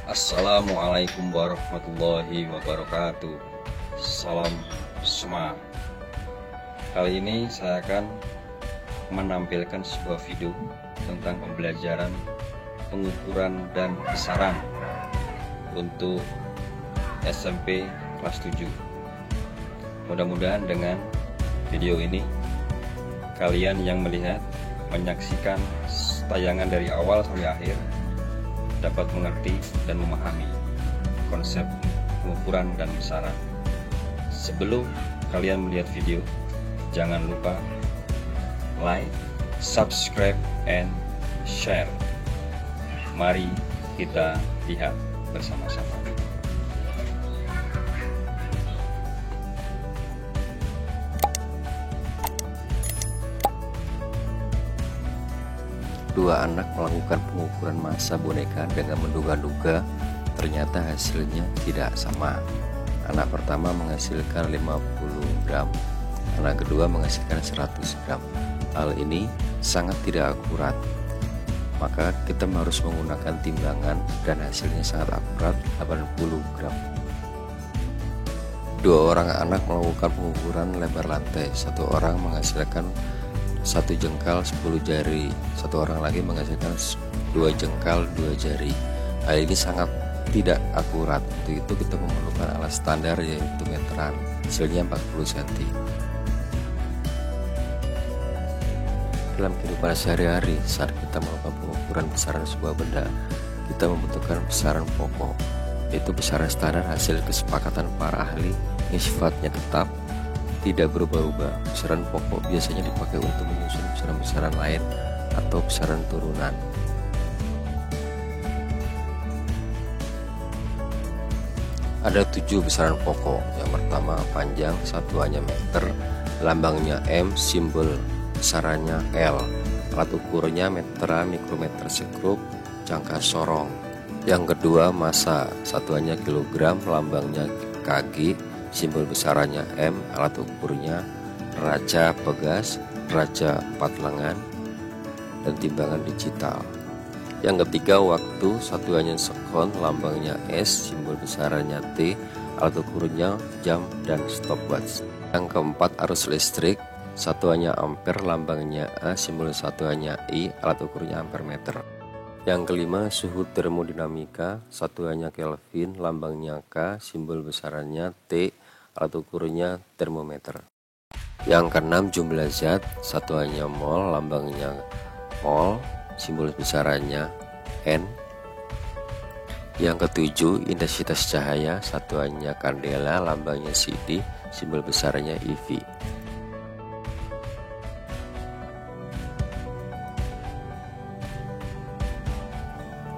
Assalamualaikum warahmatullahi wabarakatuh. Salam semangat. Kali ini saya akan menampilkan sebuah video tentang pembelajaran pengukuran dan besaran untuk SMP kelas 7. Mudah-mudahan dengan video ini kalian yang menyaksikan tayangan dari awal sampai akhir dapat mengerti dan memahami konsep pengukuran dan besaran. Sebelum kalian melihat video, jangan lupa like, subscribe, and share. Mari kita lihat bersama-sama. Dua anak melakukan pengukuran massa boneka dengan menduga-duga, ternyata hasilnya tidak sama. Anak pertama menghasilkan 50 gram, anak kedua menghasilkan 100 gram. Hal ini sangat tidak akurat, maka kita harus menggunakan timbangan dan hasilnya sangat akurat, 80 gram. Dua orang anak melakukan pengukuran lebar lantai, satu orang menghasilkan 1 jengkal 10 jari, satu orang lagi menghasilkan 2 jengkal 2 jari. Hal ini sangat tidak akurat. Untuk itu kita memerlukan alat standar, yaitu meteran, hasilnya 40 cm. Dalam kehidupan sehari-hari, saat kita melakukan pengukuran besaran sebuah benda, kita membutuhkan besaran pokok, yaitu besaran standar hasil kesepakatan para ahli yang sifatnya tetap, tidak berubah-ubah. Besaran pokok biasanya dipakai untuk menyusun besaran-besaran lain atau besaran turunan. Ada 7 besaran pokok. Yang pertama, panjang satuannya meter, lambangnya M, simbol besarannya L, alat ukurnya meteran, mikrometer, sekrup, jangka sorong. Yang kedua, massa satuannya kilogram, lambangnya kg, simbol besarannya M, alat ukurnya raja pegas, raja 4 lengan, dan timbangan digital. Yang ketiga, waktu satuannya sekon, lambangnya S, simbol besarannya T, alat ukurnya jam dan stopwatch. Yang keempat, arus listrik satuannya ampere, lambangnya A, simbol satuannya I, alat ukurnya ampere meter. Yang kelima, suhu termodinamika satuannya Kelvin, lambangnya K, simbol besarannya T, alat ukurnya termometer. Yang keenam, jumlah zat satuannya mol, lambangnya mol, simbol besarannya N. Yang ketujuh, intensitas cahaya satuannya kandela, lambangnya CD, simbol besarannya EV.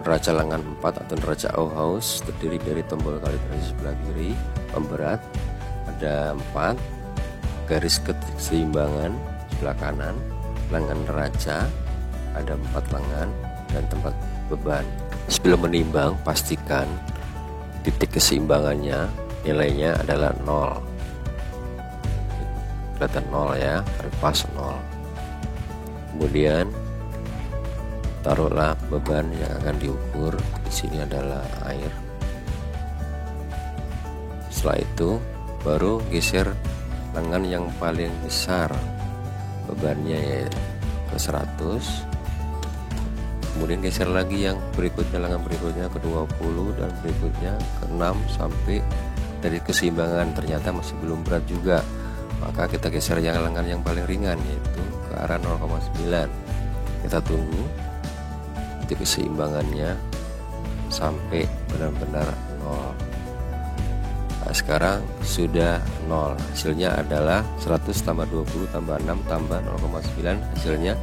Neraca lengan 4 atau neraca Auhaus terdiri dari tombol kalibrasi sebelah kiri, pemberat ada 4, garis keseimbangan sebelah kanan, lengan neraca ada 4 lengan, dan tempat beban. Sebelum menimbang, pastikan titik keseimbangannya nilainya adalah 0. Kelihatan 0 ya, pas 0. Kemudian taruhlah beban yang akan diukur. Di sini adalah air. Setelah itu baru geser lengan yang paling besar, bebannya ya ke 100. Kemudian geser lagi yang berikutnya, lengan berikutnya ke 20, dan berikutnya ke 6 sampai dari keseimbangan ternyata masih belum berat juga. Maka kita geser yang lengan yang paling ringan, yaitu ke arah 0,9. Kita tunggu titik keseimbangannya sampai benar-benar 0. Nah, sekarang sudah 0. Hasilnya adalah 100 tambah 20 tambah 6 tambah 0,9, hasilnya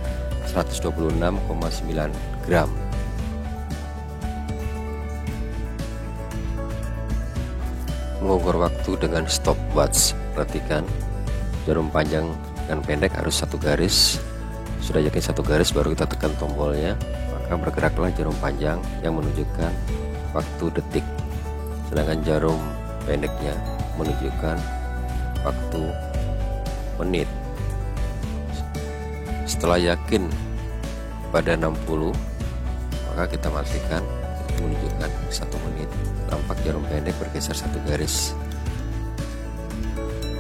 126,9 gram. Mengukur waktu dengan stopwatch. Perhatikan, jarum panjang dan pendek harus satu garis. Sudah yakin satu garis, baru kita tekan tombolnya, maka bergeraklah jarum panjang yang menunjukkan waktu detik, sedangkan jarum pendeknya menunjukkan waktu menit. Setelah yakin pada 60, maka kita matikan menunjukkan 1 menit. Nampak jarum pendek bergeser 1 garis.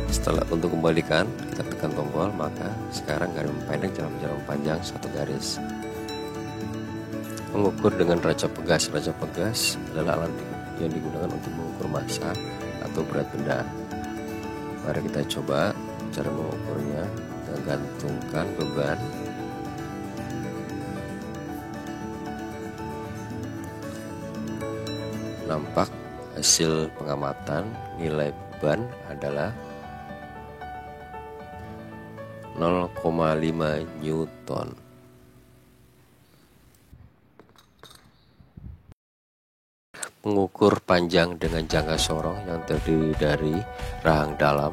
Setelah untuk kembalikan, kita tekan tombol, maka sekarang jarum pendek jarum panjang 1 garis. Mengukur dengan raja pegas. Raja pegas adalah alat yang digunakan untuk mengukur massa atau berat benda. Mari kita coba cara mengukurnya. Kita gantungkan beban. Nampak hasil pengamatan nilai beban adalah 0,5 Newton. Mengukur panjang dengan jangka sorong yang terdiri dari rahang dalam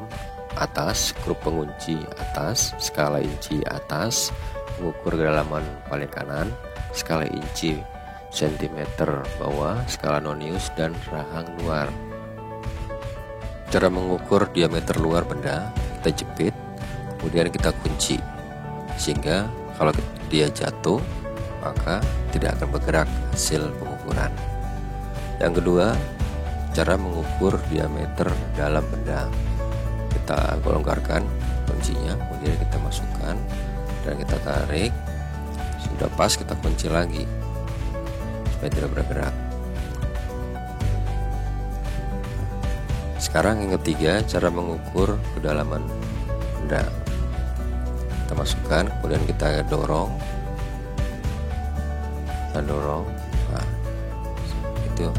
atas, grup pengunci atas, skala inci atas, mengukur kedalaman paling kanan, skala inci sentimeter bawah, skala nonius, dan rahang luar. Cara mengukur diameter luar benda, kita jepit, kemudian kita kunci, sehingga kalau dia jatuh maka tidak akan bergerak hasil pengukuran. Yang kedua, cara mengukur diameter dalam benda. Kita longgarkan kuncinya, kemudian kita masukkan dan kita tarik. Sudah pas, kita kunci lagi supaya tidak bergerak. Sekarang yang ketiga, cara mengukur kedalaman benda. Kita masukkan, kemudian kita dorong. Kita dorong. Nah, itu.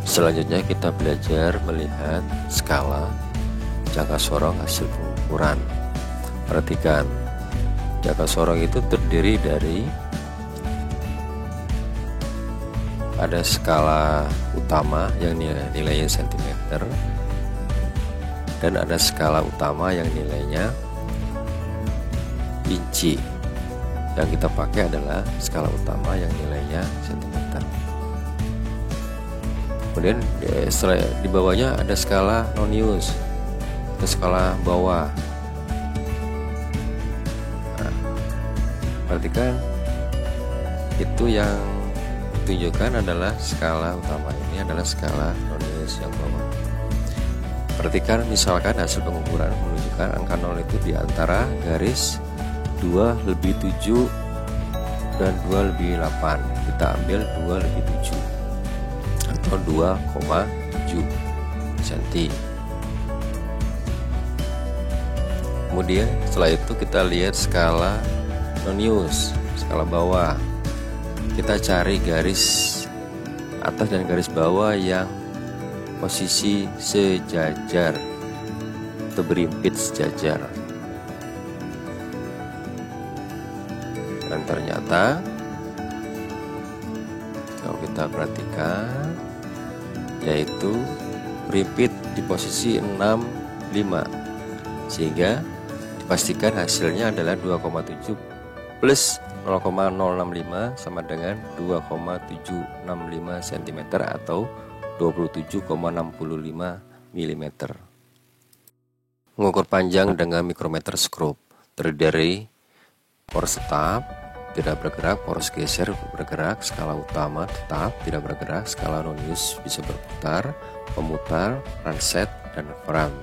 Selanjutnya kita belajar melihat skala jangka sorong hasil pengukuran. Perhatikan, jangka sorong itu terdiri dari ada skala utama yang nilainya sentimeter, dan ada skala utama yang nilainya inci. Yang kita pakai adalah skala utama yang nilainya sentimeter. Kemudian setelah di bawahnya ada skala nonius, ada skala bawah. Nah, perhatikan, itu yang ditunjukkan adalah skala utama, ini adalah skala nonius yang bawah. Perhatikan, misalkan hasil pengukuran menunjukkan angka 0 itu di antara garis 2/7 dan 2/8. Kita ambil 2/7 atau 2,7 cm. Kemudian setelah itu kita lihat skala nonius, skala bawah. Kita cari garis atas dan garis bawah yang posisi sejajar atau berimpit sejajar. Dan ternyata kalau kita perhatikan, yaitu berimpit di posisi 65, sehingga dipastikan hasilnya adalah 2,7 plus 0,065 sama dengan 2,765 cm atau 27,65 mm. Mengukur panjang dengan mikrometer skrup terdiri dari poros tetap tidak bergerak, poros geser bergerak, skala utama tetap tidak bergerak, skala nonius bisa berputar, pemutar, ranset, dan frame.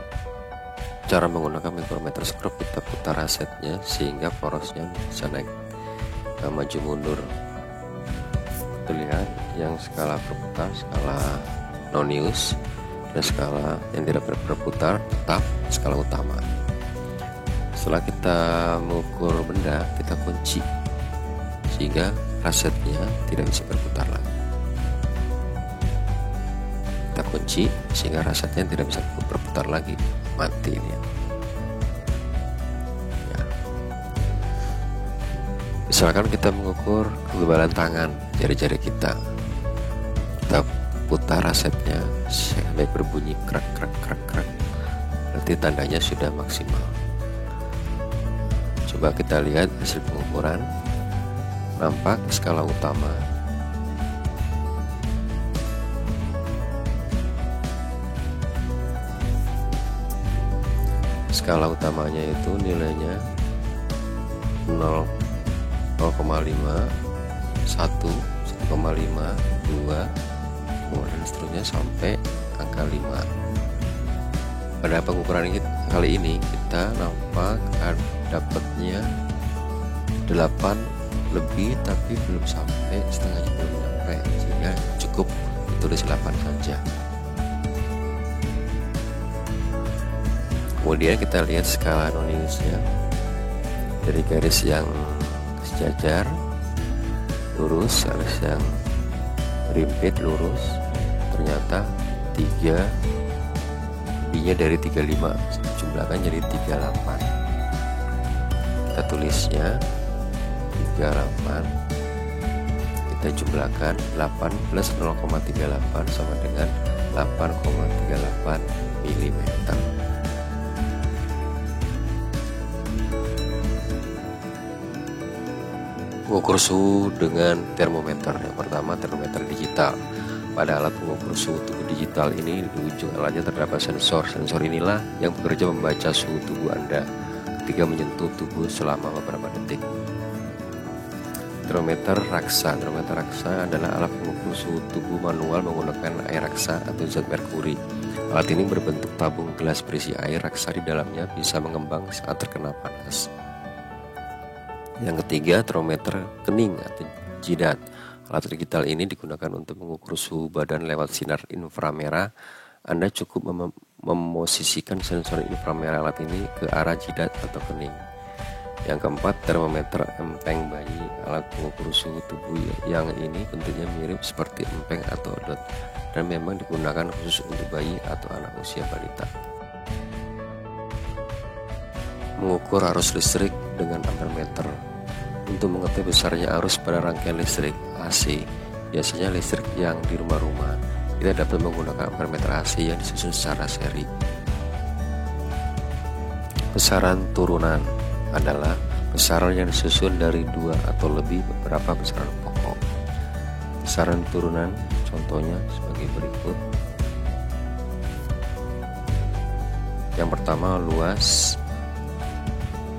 Cara menggunakan mikrometer skrup, kita putar rasetnya sehingga porosnya bisa naik maju mundur. Terlihat yang skala berputar, skala nonius, dan skala yang tidak berputar tetap skala utama. Setelah kita mengukur benda, kita kunci sehingga rasetnya tidak bisa berputar lagi. Kita kunci sehingga rasetnya tidak bisa berputar lagi, mati ini. Ya. Misalkan kita mengukur ketebalan tangan jari-jari kita putar rasetnya sampai berbunyi krak krak krak krak, berarti tandanya sudah maksimal. Coba kita lihat hasil pengukuran. Nampak skala utama utamanya itu nilainya 0,5, 1, 1,5, 2, kemudian seterusnya sampai angka 5. Pada pengukuran kali ini kita nampak dapatnya 8 lebih, tapi belum sampai, setengahnya belum sampai, sehingga cukup ditulis 8 saja. Kemudian kita lihat skala noniusnya, dari garis yang sejajar lurus, garis yang berimpit lurus, ternyata 3 lebihnya dari 35, jumlahkan jadi 38. Kita tulisnya 38, kita jumlahkan 8 plus 0,38 sama dengan 8,38 mm. Mengukur suhu dengan termometer. Yang pertama, termometer digital. Pada alat pengukur suhu tubuh digital ini, di ujung alatnya terdapat sensor. Sensor inilah yang bekerja membaca suhu tubuh Anda ketika menyentuh tubuh selama beberapa detik. Termometer raksa. Termometer raksa adalah alat pengukur suhu tubuh manual menggunakan air raksa atau zat merkuri. Alat ini berbentuk tabung gelas berisi air raksa di dalamnya, bisa mengembang saat terkena panas. Yang ketiga, termometer kening atau jidat. Alat digital ini digunakan untuk mengukur suhu badan lewat sinar inframerah. Anda cukup memosisikan sensor inframerah alat ini ke arah jidat atau kening. Yang keempat, termometer empeng bayi. Alat pengukur suhu tubuh yang ini bentuknya mirip seperti empeng atau odot, dan memang digunakan khusus untuk bayi atau anak usia balita. Mengukur arus listrik dengan ampermeter. Untuk mengetahui besarnya arus pada rangkaian listrik AC, biasanya listrik yang di rumah-rumah, kita dapat menggunakan ampermeter AC yang disusun secara seri. Besaran turunan adalah besaran yang disusun dari 2 atau lebih beberapa besaran pokok. Besaran turunan contohnya sebagai berikut. Yang pertama, luas.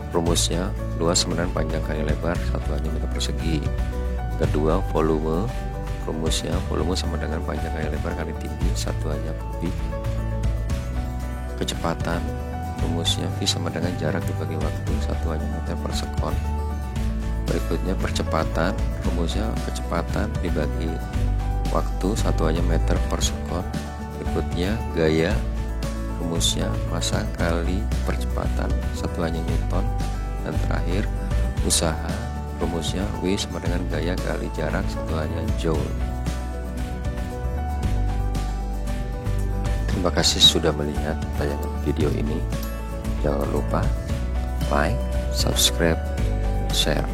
Rumusnya, luas sama dengan panjang kali lebar satuannya meter persegi. Kedua, volume. Rumusnya, volume sama dengan panjang kali lebar kali tinggi satuannya kubik. Kecepatan. Rumusnya, V sama dengan jarak dibagi waktu satuannya meter per sekon. Berikutnya percepatan. Rumusnya, kecepatan dibagi waktu satuannya meter per sekon. Berikutnya gaya. Rumusnya, massa kali percepatan satuannya newton. Dan terakhir usaha. Rumusnya, W sama dengan gaya kali jarak satuannya joule. Terima kasih sudah melihat tayangan video ini. Jangan lupa like, subscribe, share.